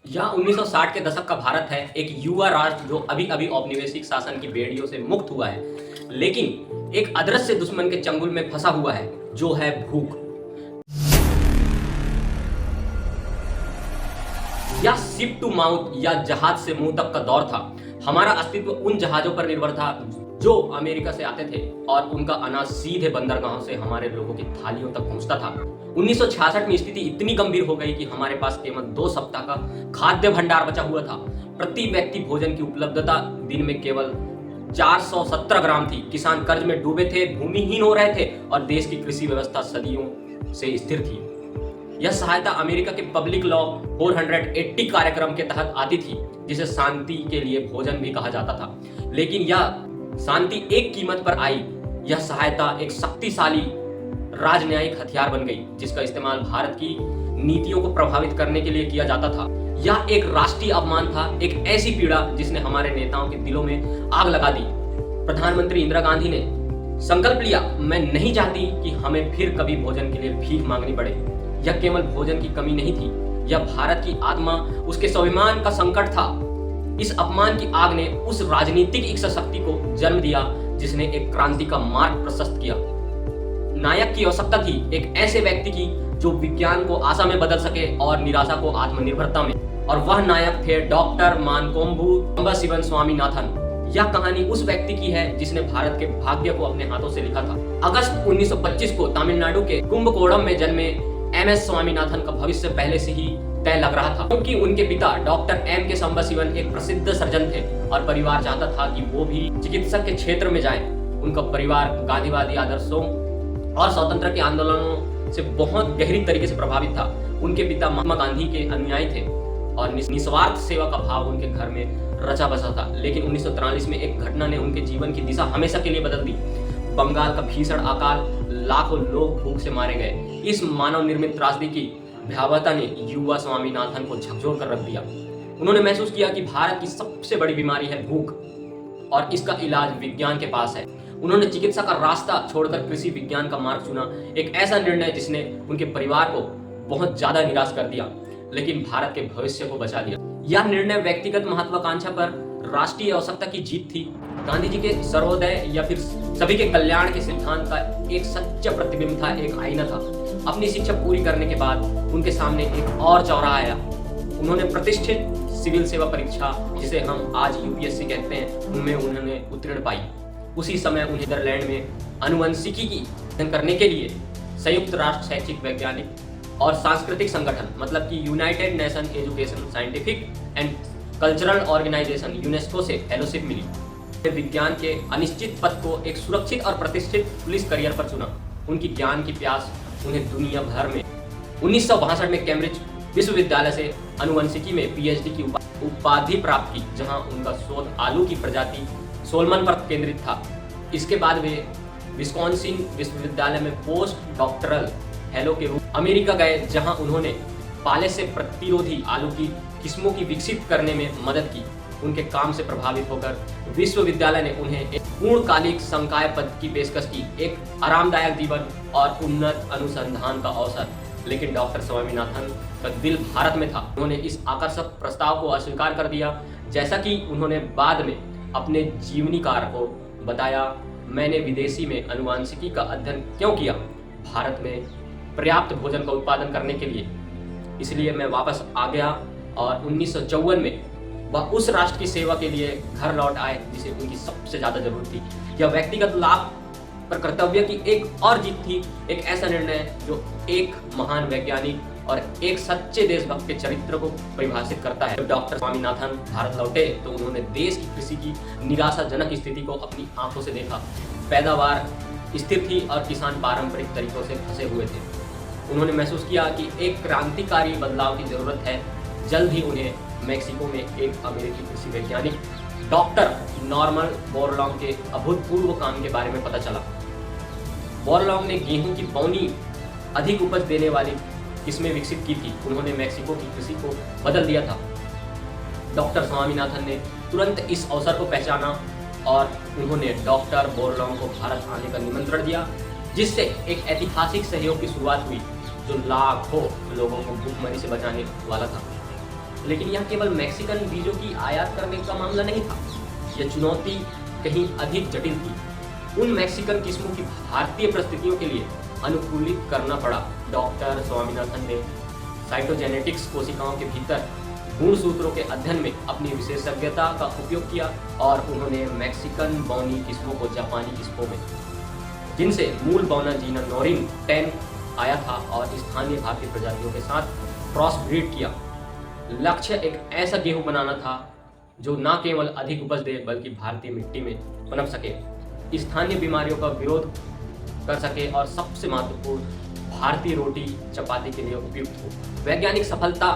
यह 1960 के दशक का भारत है, एक युवा राष्ट्र जो अभी अभी औपनिवेशिक शासन की बेड़ियों से मुक्त हुआ है, लेकिन एक अदृश्य दुश्मन के चंगुल में फंसा हुआ है, जो है भूख। यह शिप टू माउथ या जहाज से मुंह तक का दौर था। हमारा अस्तित्व उन जहाजों पर निर्भर था जो अमेरिका से आते थे और उनका अनाज सीधे बंदरगाहों से हमारे लोगों की थालियों तक पहुंचता था। 1966 में स्थिति इतनी गंभीर हो गई कि हमारे पास केवल 2 सप्ताह का खाद्य भंडार बचा हुआ था। प्रति व्यक्ति भोजन की उपलब्धता दिन में केवल 417 ग्राम थी। किसान कर्ज में डूबे थे, भूमिहीन हो रहे थे और देश की कृषि व्यवस्था सदियों से स्थिर थी। यह सहायता अमेरिका के पब्लिक लॉ 480 कार्यक्रम के तहत आती थी, जिसे शांति के लिए भोजन भी कहा जाता था। लेकिन यह शांति एक कीमत पर आई। यह सहायता एक शक्तिशाली राजनयिक हथियार बन गई, जिसका इस्तेमाल भारत की नीतियों को प्रभावित करने के लिए किया जाता था। यह एक राष्ट्रीय अपमान था, एक ऐसी पीड़ा जिसने हमारे नेताओं के दिलों में आग लगा दी। प्रधानमंत्री इंदिरा गांधी ने संकल्प लिया, मैं नहीं चाहती कि हमें फिर कभी भोजन के लिए भीख मांगनी पड़े। यह केवल भोजन की कमी नहीं थी, यह भारत की आत्मा, उसके स्वाभिमान का संकट था। इस अपमान की आग ने उस राजनीतिक इच्छा शक्ति को जन्म दिया जिसने एक क्रांति का मार्ग प्रशस्त किया। नायक की आवश्यकता थी, एक ऐसे व्यक्ति की जो विज्ञान को आशा में बदल सके और निराशा को आत्मनिर्भरता में। और वह नायक थे डॉक्टर मानकोम्बू संबशिवन स्वामीनाथन। यह कहानी उस व्यक्ति की है जिसने भारत के भाग्य को अपने हाथों से लिखा था। अगस्त 1925 को तमिलनाडु के कुंभकोणम में जन्मे एमएस स्वामीनाथन का भविष्य पहले से ही तय लग रहा था, क्योंकि उनके पिता डॉक्टर एम के संबशिवन एक प्रसिद्ध सर्जन थे और परिवार चाहता था कि वो भी चिकित्सक के क्षेत्र में जाए। उनका परिवार गांधीवादी आदर्शों और स्वतंत्रता के आंदोलनों से बहुत गहरी तरीके से प्रभावित था। उनके पिता महात्मा गांधी के अनुयायी थे और निस्वार्थ सेवा का भाव उनके घर में रचा बसा था। लेकिन 1943 में एक घटना ने उनके जीवन की दिशा हमेशा के लिए बदल दी। बंगाल का भीषण अकाल, लाखों लोग भूख से मारे गए। इस मानव निर्मित त्रासदी की भयावहता ने युवा स्वामीनाथन को झकझोर कर रख दिया। उन्होंने महसूस किया कि भारत की सबसे बड़ी बीमारी है भूख और इसका इलाज विज्ञान के पास है। उन्होंने चिकित्सा का रास्ता छोड़कर कृषि विज्ञान का मार्ग चुना, एक ऐसा निर्णय जिसने उनके परिवार को बहुत ज्यादा निराश कर दिया, लेकिन भारत के भविष्य को बचा लिया। यह निर्णय व्यक्तिगत महत्वाकांक्षा पर राष्ट्रीय आवश्यकता की जीत थी। गांधी जी के सर्वोदय या फिर सभी के कल्याण के सिद्धांत का एक सच्चा प्रतिबिंब था, एक आईना था। अपनी शिक्षा पूरी करने के बाद उनके सामने एक और चौराहा आया। उन्होंने प्रतिष्ठित सिविल सेवा परीक्षा, जिसे हम आज यूपीएससी कहते हैं, उनमें उन्होंने उत्तीर्ण पाई। उसी समय उन्हें नीदरलैंड में आनुवंशिकी की अध्ययन करने के लिए संयुक्त राष्ट्र शैक्षिक वैज्ञानिक और सांस्कृतिक संगठन मतलब कि United Nation Education Scientific and Cultural Organization UNESCO से फेलोशिप मिली। विज्ञान के अनिश्चित पथ को एक सुरक्षित और प्रतिष्ठित पुलिस करियर पर चुना। उनकी ज्ञान की प्यास उन्हें दुनिया भर में 1962 में कैम्ब्रिज विश्वविद्यालय से आनुवंशिकी में पीएचडी की उपाधि प्राप्त की, जहां उनका शोध आलू की प्रजाति सोलमन पर केंद्रित था। इसके बाद वे विस्कॉन्सिन विश्वविद्यालय में पोस्ट डॉक्टरल फेलो के रूप अमेरिका गए, जहां उन्होंने पाले से प्रतिरोधी आलू की किस्मों की विकसित करने में मदद की। उनके काम से प्रभावित होकर विश्वविद्यालय ने उन्हें एक पूर्णकालिक संकाय पद की पेशकश की, एक आरामदायक जीवन और उन्नत अनुसंधान का अवसर। लेकिन डॉक्टर स्वामीनाथन का दिल भारत में था। उन्होंने इस आकर्षक प्रस्ताव को अस्वीकार कर दिया। जैसा कि उन्होंने बाद में अपने जीवनीकार को बताया, मैंने विदेशी में आनुवंशिकी का अध्ययन क्यों किया? भारत में पर्याप्त भोजन का उत्पादन करने के लिए। इसलिए मैं वापस आ गया और 1954 में वह उस राष्ट्र की सेवा के लिए घर लौट आए जिसे उनकी सबसे ज्यादा जरूरत थी। यह व्यक्तिगत लाभ पर कर्तव्य की एक और जीत थी, एक ऐसा निर्णय जो एक महान वैज्ञानिक और एक सच्चे देशभक्त के चरित्र को परिभाषित करता है। जब डॉक्टर स्वामीनाथन भारत लौटे तो उन्होंने देश की कृषि की निराशाजनक स्थिति को अपनी आंखों से देखा। पैदावार स्थिर थी और किसान पारंपरिक तरीकों से फंसे हुए थे। उन्होंने महसूस किया कि एक क्रांतिकारी बदलाव की जरूरत है। जल्द ही उन्हें मेक्सिको में एक अमेरिकी कृषि वैज्ञानिक डॉक्टर नॉर्मन बोरलॉन्ग के अभूतपूर्व काम के बारे में पता चला। बोरलॉन्ग ने गेहूं की पौनी अधिक उपज देने वाली किस्में विकसित की थी। उन्होंने मेक्सिको की कृषि को बदल दिया था। डॉक्टर स्वामीनाथन ने तुरंत इस अवसर को पहचाना और उन्होंने डॉक्टर बोरलॉन्ग को भारत आने का निमंत्रण दिया, जिससे एक ऐतिहासिक सहयोग की शुरुआत हुई जो लाखों लोगों को भूखमरी से बचाने वाला था। लेकिन यह केवल मैक्सिकन बीजों की आयात करने का मामला नहीं था। यह चुनौती कहीं अधिक जटिल थी। उन मैक्सिकन किस्मों की भारतीय परिस्थितियों के लिए अनुकूलित करना पड़ा। डॉक्टर स्वामीनाथन ने साइटोजेनेटिक्स कोशिकाओं के भीतर गुणसूत्रों के अध्ययन में अपनी विशेषज्ञता का उपयोग किया और उन्होंने मैक्सिकन बौनी किस्मों को जापानी किस्मों में, जिनसे मूल बौना जीना नोरिन 10 आया था, और स्थानीय भारतीय प्रजातियों के साथ क्रॉस ब्रीड किया। लक्ष्य एक ऐसा गेहूं बनाना था जो न केवल अधिक उपज दे बल्कि भारतीय मिट्टी में पनप सके, स्थानीय बीमारियों का विरोध कर सके और सबसे महत्वपूर्ण भारतीय रोटी चपाती के लिए उपयुक्त हो। वैज्ञानिक सफलता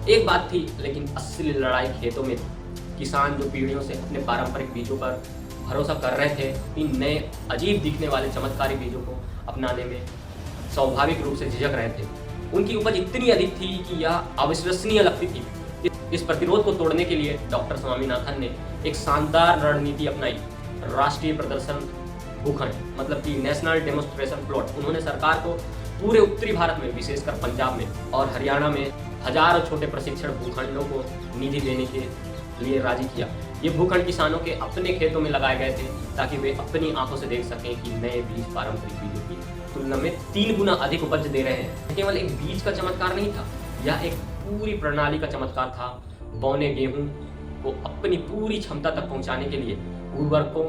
एक बात थी, लेकिन असली लड़ाई खेतों में थी। किसान जो पीढ़ियों से अपने पारंपरिक बीजों पर भरोसा कर रहे थे, इन नए अजीब दिखने वाले चमत्कारी बीजों को अपनाने में स्वाभाविक रूप से झिझक रहे थे। उनकी उपज इतनी अधिक थी कि यह अविश्वसनीय लगती थी। इस प्रतिरोध को तोड़ने के लिए डॉक्टर स्वामीनाथन ने एक शानदार रणनीति अपनाई, राष्ट्रीय प्रदर्शन भूखंड, मतलब कि नेशनल डेमोन्स्ट्रेशन प्लॉट। उन्होंने सरकार को पूरे उत्तरी भारत में, विशेषकर पंजाब में और हरियाणा में हजारों छोटे प्रशिक्षण भूखंडों को निधि देने के लिए राजी किया। ये भूखंड किसानों के अपने खेतों में लगाए गए थे ताकि वे अपनी आंखों से देख सकें कि नए बीज पारंपरिक बीजों की तुलना में 3 गुना अधिक उपज दे रहे हैं। केवल एक बीज का चमत्कार नहीं था, यह एक पूरी प्रणाली का चमत्कार था। बौने गेहूं को अपनी पूरी क्षमता तक पहुंचाने के लिए उर्वरकों,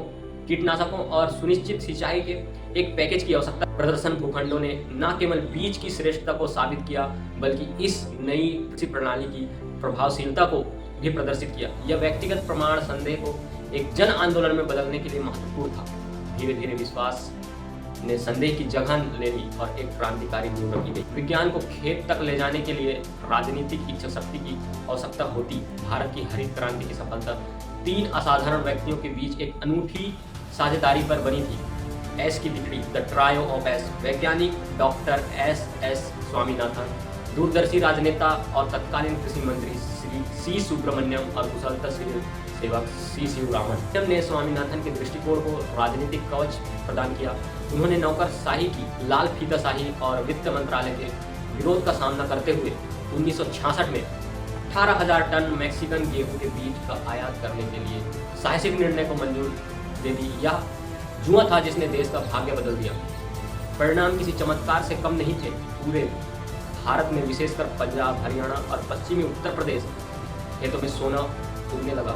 कीटनाशकों और सुनिश्चित सिंचाई के एक पैकेज की आवश्यकता। प्रदर्शन भूखंडों ने न केवल बीज की श्रेष्ठता को साबित किया बल्कि इस नई कृषि प्रणाली की प्रभावशीलता को भी प्रदर्शित किया। यह व्यक्तिगत प्रमाण संदेह को एक जन आंदोलन में बदलने के लिए महत्वपूर्ण था। धीरे धीरे विश्वास ने संदेह की जगह ले ली और एक क्रांतिकारी नींव रखी गई। विज्ञान को खेत तक ले जाने के लिए राजनीतिक इच्छा शक्ति की आवश्यकता होती। भारत की हरित क्रांति की सफलता 3 असाधारण व्यक्तियों के बीच एक अनूठी साझेदारी पर बनी थी। एस की तिकड़ी, द ट्रायो ऑफ एस। वैज्ञानिक डॉक्टर एस स्वामीनाथन, दूरदर्शी राजनेता और तत्कालीन कृषि मंत्री श्री सी सुब्रमण्यम और कुशलता सेवक सी शिवरामन ने स्वामीनाथन के दृष्टिकोण को राजनीतिक कवच प्रदान किया। उन्होंने नौकरशाही की, लाल फीताशाही और वित्त मंत्रालय के विरोध का सामना करते हुए 1966 में 18,000 टन मैक्सिकन गेहूं के बीज का आयात करने के लिए साहसिक निर्णय को मंजूर दे दी। यह जुआ था जिसने देश का भाग्य बदल दिया। परिणाम किसी चमत्कार से कम नहीं थे। पूरे भारत में, विशेषकर पंजाब, हरियाणा और पश्चिमी उत्तर प्रदेश खेतों में सोना उगने लगा।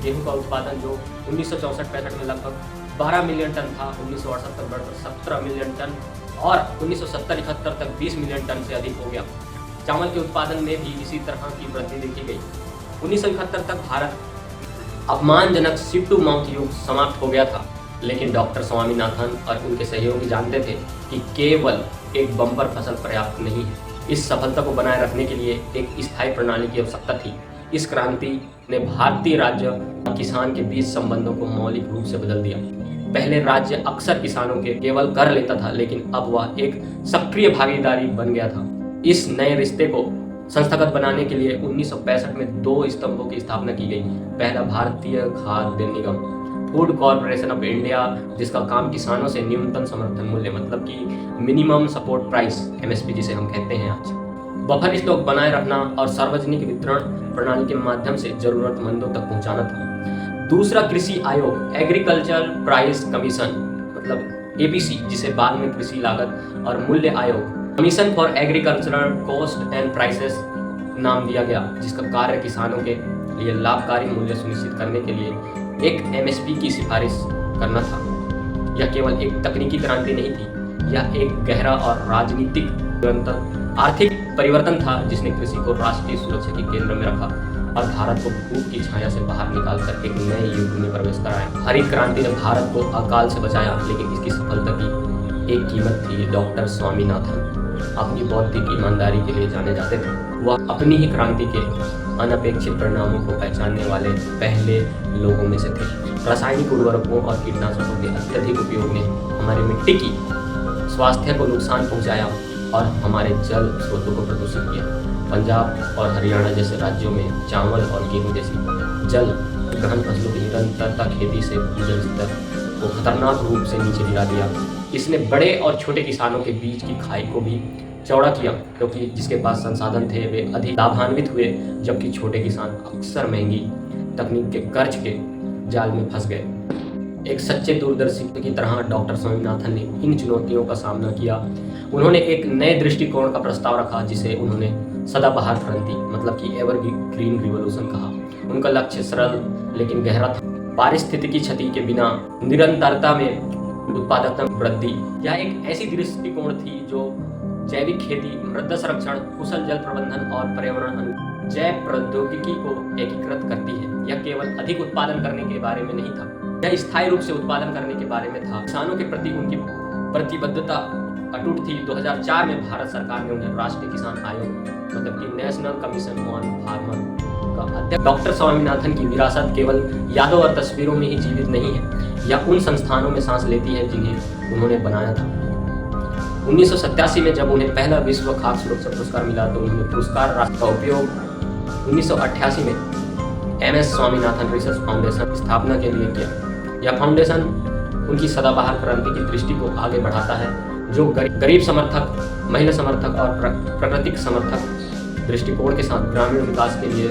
गेहूं का उत्पादन जो 1964-65 में लगभग 12 मिलियन टन था, 1968 तक बढ़कर 17 मिलियन टन और 1970-71 तक 20 मिलियन टन से अधिक हो गया। चावल के उत्पादन में भी इसी तरह की वृद्धि देखी गई। 1971 तक भारत अपमानजनक शिप टू माउथ युग समाप्त हो गया था, लेकिन डॉक्टर स्वामीनाथन और उनके सहयोगी जानते थे कि केवल एक बम्पर फसल पर्याप्त नहीं है। इस सफलता को बनाए रखने के लिए एक स्थायी प्रणाली की आवश्यकता थी। इस क्रांति ने भारतीय राज्य और किसान के बीच संबंधों को मौलिक रूप से बदल दिया। पहले राज्य अक्सर किसानों के केवल कर लेता था, लेकिन अब वह एक सक्रिय भागीदारी बन गया था। इस नए रिश्ते को संस्थागत बनाने के लिए 1965 में 2 स्तंभों की स्थापना की गई। पहला भारतीय खाद्य निगम, फूड कॉर्पोरेशन ऑफ इंडिया, जिसका काम किसानों से न्यूनतम समर्थन मूल्य, मतलब कि मिनिमम सपोर्ट प्राइस, MSP जिसे हम कहते हैं आज, बफर स्टॉक बनाए रखना और सार्वजनिक वितरण प्रणाली के माध्यम से जरूरतमंदों तक पहुंचाना था। दूसरा कृषि आयोग, एग्रीकल्चर प्राइस कमीशन, मतलब APC, जिसे बाद में कृषि लागत और मूल्य आयोग, commission for agricultural cost and prices नाम दिया गया, जिसका कार्य किसानों के लिए लाभकारी मूल्य सुनिश्चित करने के लिए एक MSP की सिफारिश करना था। यह केवल एक तकनीकी क्रांति नहीं थी, यह एक गहरा और राजनीतिक निरंतर आर्थिक परिवर्तन था जिसने कृषि को राष्ट्रीय सुरक्षा के केंद्र में रखा और भारत को भूख की छाया से बाहर निकालकर एक नए युग में प्रवेश कराया। हरित क्रांति ने भारत को अकाल से बचाया, लेकिन इसकी सफलता की एक कीमत थी। डॉक्टर स्वामीनाथन अपनी बौद्धिक ईमानदारी के लिए जाने जाते थे। वह अपनी ही क्रांति के अनपेक्षित परिणामों को पहचानने वाले पहले लोगों में से थे। रासायनिक उर्वरकों और कीटनाशकों के अत्यधिक उपयोग ने हमारी मिट्टी की स्वास्थ्य को नुकसान पहुंचाया और हमारे जल स्रोतों को प्रदूषित किया। पंजाब और हरियाणा जैसे राज्यों में चावल और गेहूं जैसी जल गहन फसलों की निरंतरता खेती से भूजल स्तर को खतरनाक रूप से नीचे गिरा दिया। इसने बड़े और छोटे किसानों के बीच की खाई को भी चौड़ा किया, क्योंकि जिसके पास संसाधन थे वे अधिक लाभान्वित हुए, जबकि छोटे किसान अक्सर महंगी तकनीक के कर्ज के जाल में फंस गए। एक सच्चे दूरदर्शी की तरह डॉक्टर स्वामीनाथन ने इन चुनौतियों का सामना किया। उन्होंने एक नए दृष्टिकोण का प्रस्ताव रखा, जिसे उन्होंने सदाबहार क्रांति मतलब कि एवरग्रीन रिवॉल्यूशन कहा। उनका लक्ष्य सरल लेकिन गहरा था। पारिस्थितिकी क्षति के बिना निरंतरता में उत्पादकता वृद्धि। यह एक ऐसी दृष्टिकोण थी जो जैविक खेती, मृदा संरक्षण, कुशल जल प्रबंधन और पर्यावरण जैव प्रौद्योगिकी को एकीकृत करती है। यह केवल अधिक उत्पादन करने के बारे में नहीं था, यह स्थायी रूप से उत्पादन करने के बारे में था। किसानों के प्रति उनकी प्रतिबद्धता अटूट थी। 2004 में भारत सरकार ने उन्हें राष्ट्रीय किसान आयोग मतलब कि नेशनल कमीशन ऑन फार्मर का अध्यक्ष। डॉक्टर स्वामीनाथन की विरासत केवल यादों और तस्वीरों में ही जीवित नहीं है, यह उन संस्थानों में सांस लेती है जिन्हें उन्होंने बनाया था। 1987 में जब उन्हें पहला विश्व खाद्य सुरक्षा पुरस्कार मिला, तो उन्होंने पुरस्कार राशि का उपयोग 1988 में MS स्वामीनाथन रिसर्च फाउंडेशन स्थापना के लिए किया। यह फाउंडेशन उनकी सदाबहार क्रांति की दृष्टि को आगे बढ़ाता है, जो गरीब समर्थक, महिला समर्थक और प्राकृतिक समर्थक दृष्टिकोण के साथ ग्रामीण विकास के लिए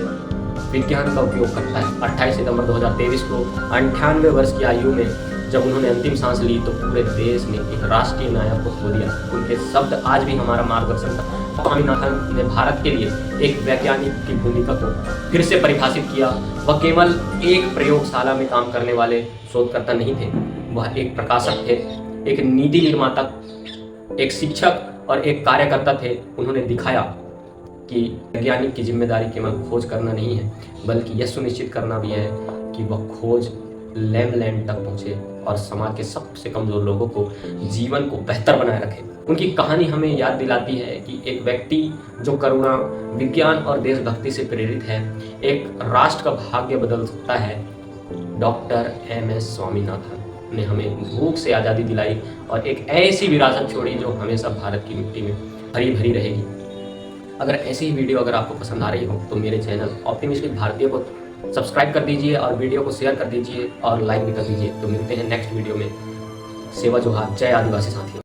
विज्ञान का उपयोग करता है। 28 सितंबर 2023 को 98 वर्ष की आयु में जब उन्होंने अंतिम सांस ली, तो पूरे देश ने एक राष्ट्रीय नायक को खो दिया। उनके शब्द आज भी हमारा मार्गदर्शन करते हैं। स्वामीनाथन ने भारत के लिए एक वैज्ञानिक की भूमिका को फिर से परिभाषित किया। वह केवल एक प्रयोगशाला में काम करने वाले शोधकर्ता नहीं थे, वह एक प्रकाशक थे, एक नीति निर्माता, एक शिक्षक और एक कार्यकर्ता थे। उन्होंने दिखाया कि वैज्ञानिक की जिम्मेदारी केवल खोज करना नहीं है, बल्कि यह सुनिश्चित करना भी है कि वह खोज लैंड तक पहुंचे और समाज के सबसे कमजोर लोगों को जीवन को बेहतर बनाए रखे। उनकी कहानी हमें याद दिलाती है कि एक व्यक्ति जो करुणा, विज्ञान और देशभक्ति से प्रेरित है, एक राष्ट्र का भाग्य बदल सकता है। डॉक्टर MS स्वामीनाथन ने हमें भूख से आज़ादी दिलाई और एक ऐसी विरासत छोड़ी जो हमेशा भारत की मिट्टी में हरी भरी रहेगी। अगर ऐसी ही वीडियो अगर आपको पसंद आ रही हो तो मेरे चैनल ऑप्टिमिस्टिक भारतीय को सब्सक्राइब कर दीजिए और वीडियो को शेयर कर दीजिए और लाइक भी कर दीजिए। तो मिलते हैं नेक्स्ट वीडियो में। सेवा जोहार। जय आदिवासी साथियों।